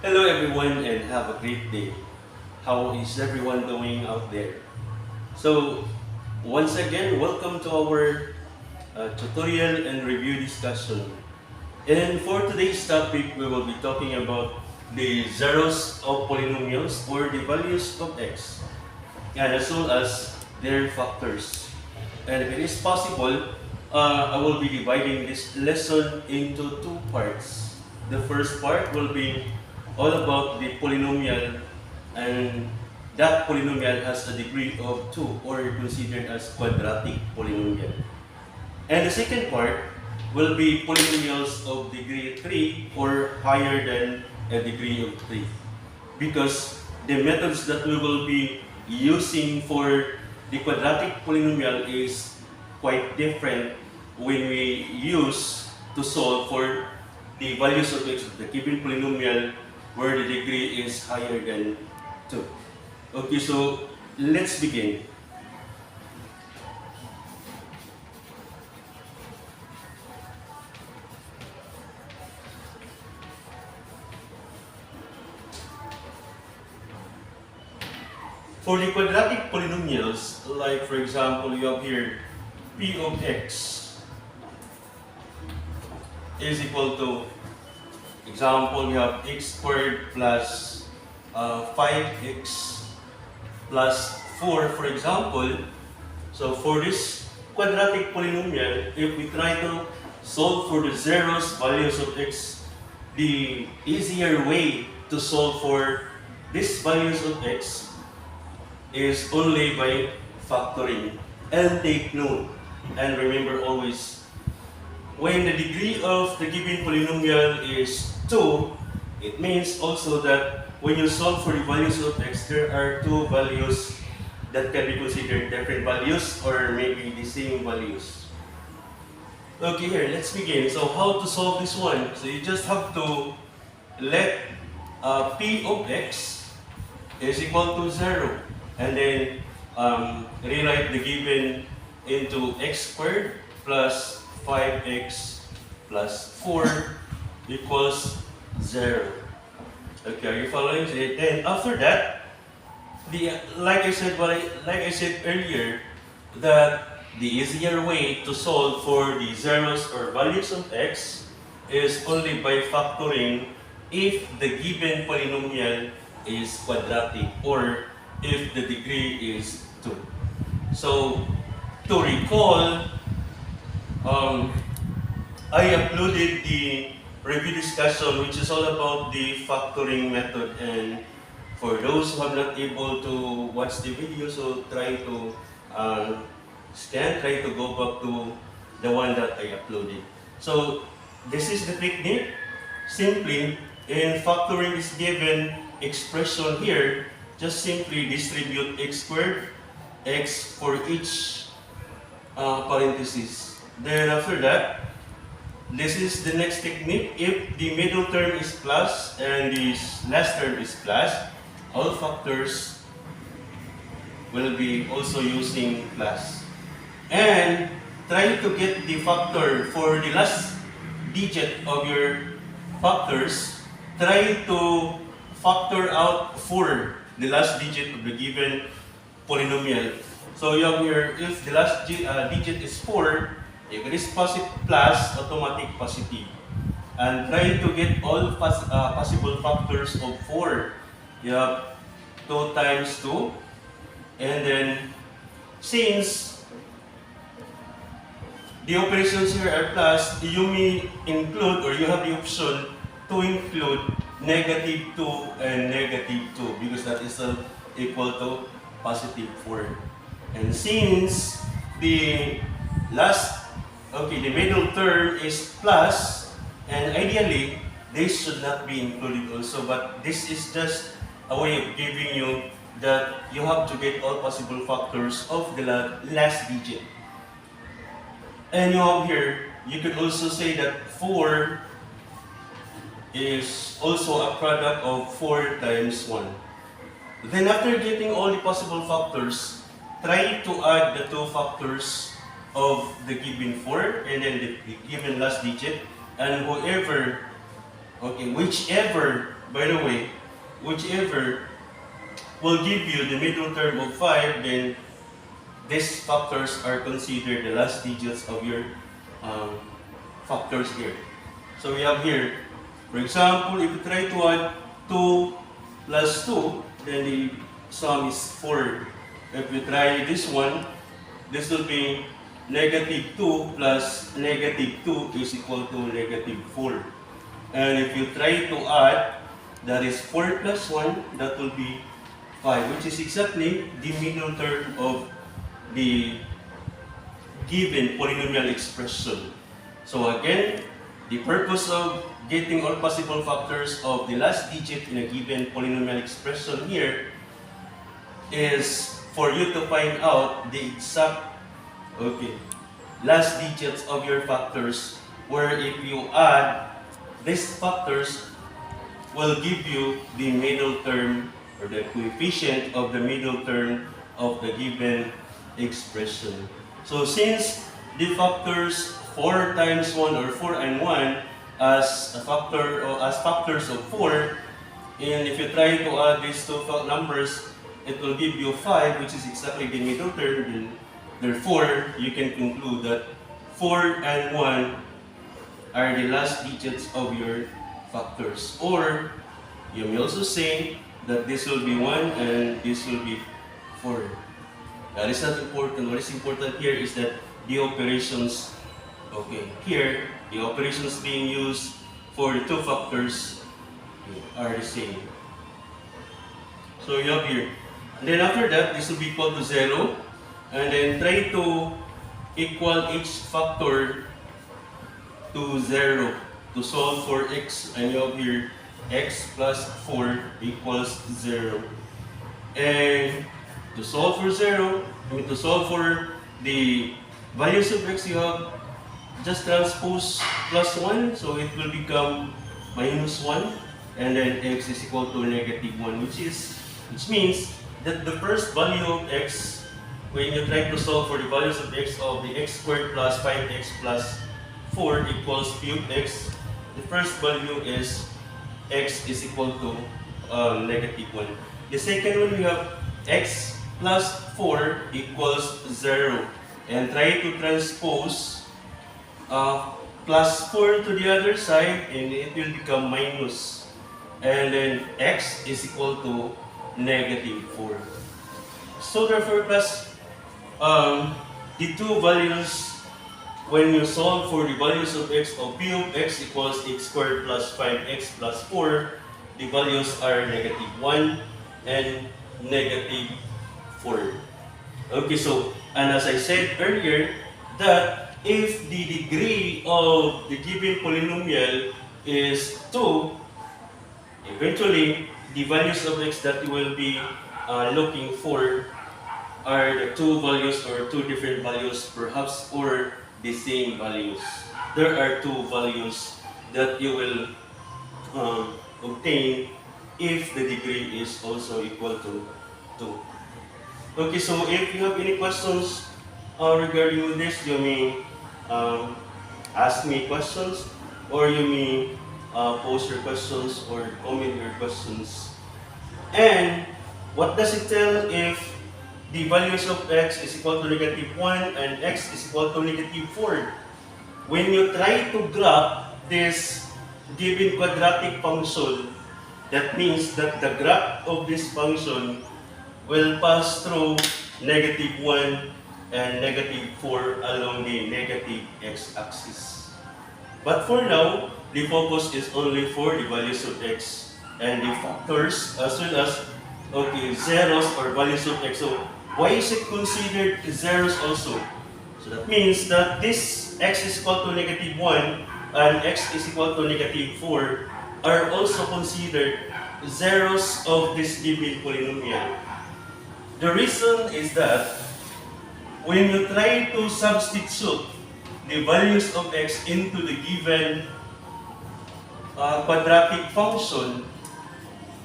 Hello everyone and have a great day. How is everyone doing out there? So once again, welcome to our tutorial and review discussion. And for today's topic, we will be talking about the zeros of polynomials or the values of x, and as well as their factors. And if it is possible, I will be dividing this lesson into two parts. The first part will be all about the polynomial, and that polynomial has a degree of 2 or considered as quadratic polynomial. And the second part will be polynomials of degree 3 or higher than a degree of 3. Because the methods that we will be using for the quadratic polynomial is quite different when we use to solve for the values of x of the given polynomial where the degree is higher than 2. Okay, so let's begin. For the quadratic polynomials, like for example, you have here p of x is equal to, example, we have x squared plus 5x plus 4, for example. So for this quadratic polynomial, if we try to solve for the zeros values of x, the easier way to solve for these values of x is only by factoring. And take note, and remember always, when the degree of the given polynomial is 2, it means also that when you solve for the values of x, there are two values that can be considered different values or maybe the same values. Okay, here, let's begin. So how to solve this one? So you just have to let p of x is equal to 0. And then rewrite the given into x squared plus 5x plus 4 equals 0. Okay, are you following? Then after that, like I said earlier, that the easier way to solve for the zeros or values of x is only by factoring if the given polynomial is quadratic or if the degree is 2. So, to recall, I uploaded the review discussion which is all about the factoring method, and for those who are not able to watch the video, so try to try to go back to the one that I uploaded. So, this is the technique. Simply, in factoring this given expression here, just simply distribute x squared, x for each parenthesis. Then after that, this is the next technique. If the middle term is plus and the last term is plus, all factors will be also using plus. And try to get the factor for the last digit of your factors. Try to factor out 4, the last digit of the given polynomial. So you have here, if the last digit is 4, if it is positive plus, automatic positive. And try to get all possible factors of 4. You have 2 times 2. And then, since the operations here are plus, you may include, or you have the option to include negative 2 and negative 2 because that is equal to positive 4. And since the the middle term is plus, and ideally, this should not be included also, but this is just a way of giving you that you have to get all possible factors of the last digit. And you have here, you could also say that 4 is also a product of 4 times 1. Then after getting all the possible factors, try to add the 2 factors of the given 4 and then the given last digit, and whichever by the way, whichever will give you the middle term of 5, then these factors are considered the last digits of your um, factors here. So we have here, for example, if you try to add 2 plus 2, then the sum is 4. If we try this one, this will be negative 2 plus negative 2 is equal to negative 4. And if you try to add, that is 4 plus 1, that will be 5, which is exactly the middle term of the given polynomial expression. So again, the purpose of getting all possible factors of the last digit in a given polynomial expression here is for you to find out the exact last digits of your factors, where if you add these factors will give you the middle term or the coefficient of the middle term of the given expression. So since the factors 4 times 1 or 4 and 1 as a factor or as factors of 4, and if you try to add these two numbers, it will give you 5, which is exactly the middle term. And therefore, you can conclude that 4 and 1 are the last digits of your factors. Or you may also say that this will be 1 and this will be 4. That is not important. What is important here is that the operations, here, the operations being used for the two factors are the same. So you have here. And then after that, this will be equal to 0. And then try to equal each factor to 0 to solve for x. And you have here x plus 4 equals 0. And to solve for 0, to solve for the values of x, you have just transpose plus 1, so it will become minus 1, and then x is equal to negative 1, which means that the first value of x, when you try to solve for the values of x of the x squared plus 5x plus 4 equals cube x, the first value is x is equal to negative 1. The second one, we have x plus 4 equals 0. And try to transpose plus 4 to the other side, and it will become minus. And then x is equal to negative 4. So therefore, plus the two values, when you solve for the values of x of p of x equals x squared plus 5x plus 4, the values are negative 1 and negative 4. Okay, so, and as I said earlier, that if the degree of the given polynomial is 2, eventually the values of x that you will be looking for are the two values or two different values perhaps, or the same values. There are two values that you will obtain if the degree is also equal to 2. Okay, so if you have any questions regarding this, you may ask me questions, or you may post your questions or comment your questions. And what does it tell if the values of x is equal to negative 1 and x is equal to negative 4? When you try to graph this given quadratic function, that means that the graph of this function will pass through negative 1 and negative 4 along the negative x-axis. But for now, the focus is only for the values of x and the factors, as well as zeros or values of x. So why is it considered zeros also? So that means that this x is equal to negative 1 and x is equal to negative 4 are also considered zeros of this given polynomial. The reason is that when you try to substitute the values of x into the given quadratic function,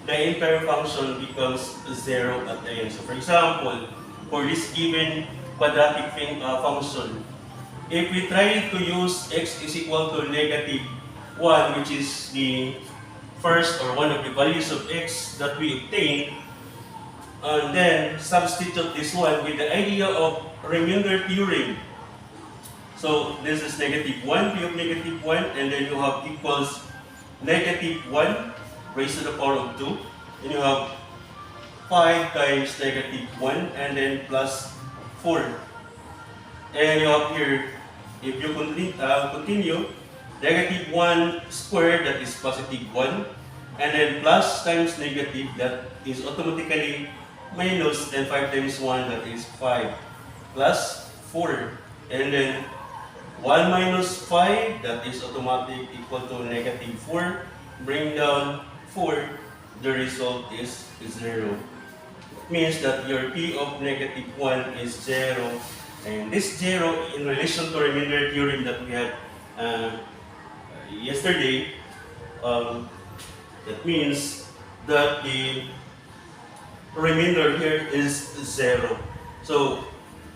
the entire function becomes 0 at the end. So for example, for this given quadratic function, if we try to use x is equal to negative 1, which is the first or one of the values of x that we obtain, and then substitute this one with the idea of remainder theorem. So this is negative 1, p of negative 1, and then you have equals negative 1 raised to the power of 2, and you have 5 times negative 1, and then plus 4. And you have here, if you continue, negative 1 squared, that is positive 1, and then plus times negative, that is automatically minus, and 5 times 1, that is 5, plus 4. And then 1 minus 5, that is automatic equal to negative 4. Bring down 4, the result is 0. It means that your p of negative 1 is 0. And this 0 in relation to remainder theorem that we had yesterday, that means that the remainder here is 0. So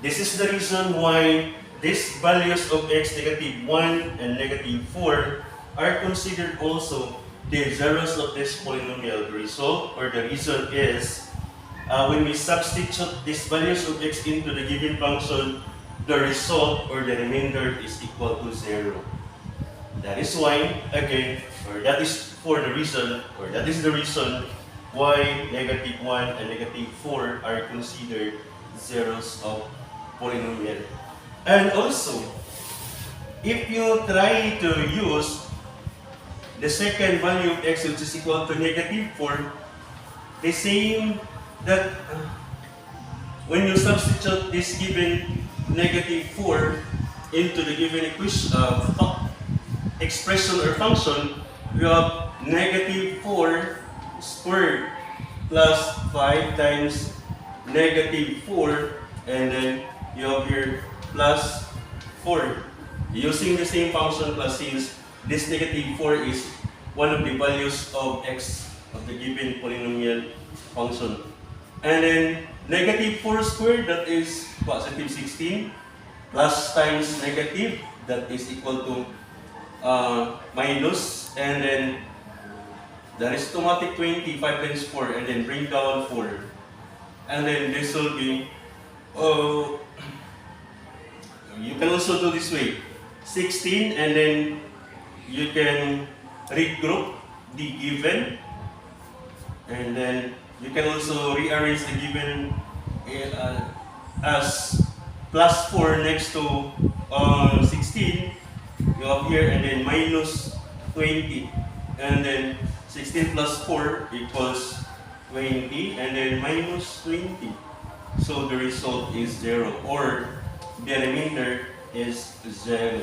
this is the reason why these values of x, negative 1 and negative 4, are considered also the zeros of this polynomial. The result or the reason is when we substitute these values of x into the given function, the result or the remainder is equal to 0. That is why, again, or that is for the reason, or that is the reason why negative 1 and negative 4 are considered zeros of polynomial. And also, if you try to use the second value of x, which is equal to negative 4, the same that when you substitute this given negative 4 into the given expression or function, you have negative 4 squared plus 5 times negative 4, and then you have here plus 4. Using the same function plus, since this negative 4 is one of the values of x of the given polynomial function. And then negative 4 squared, that is positive 16, plus times negative, that is equal to minus, and then that is automatic 20, 5 times 4, and then bring down 4. And then this will be, you can also do this way, 16, and then you can regroup the given, and then you can also rearrange the given as plus 4 next to 16, you have here, and then minus 20, and then 16 plus 4 equals 20, and then minus 20. So the result is 0, or the remainder is 0.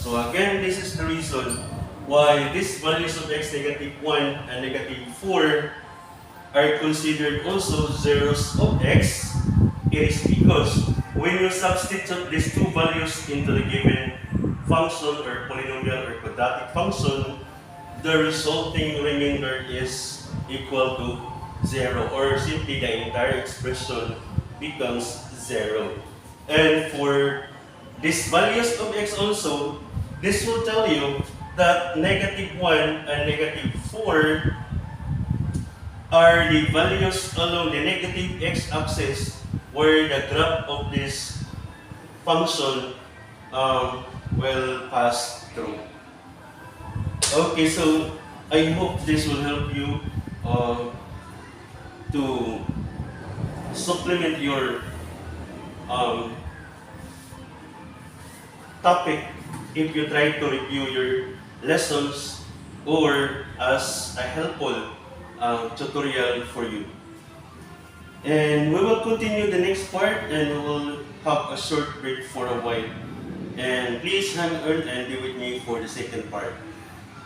So again, this is the reason why these values of x, negative 1 and negative 4, are considered also zeros of x. It is because when you substitute these two values into the given function or polynomial or quadratic function, the resulting remainder is equal to 0, or simply the entire expression becomes 0. And for these values of x also, this will tell you that negative 1 and negative 4 are the values along the negative x-axis where the graph of this function will pass through. Okay, so I hope this will help you to supplement your topic if you try to review your lessons, or as a helpful tutorial for you. And we will continue the next part, and we will have a short break for a while. And please hang on and be with me for the second part.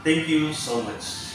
Thank you so much.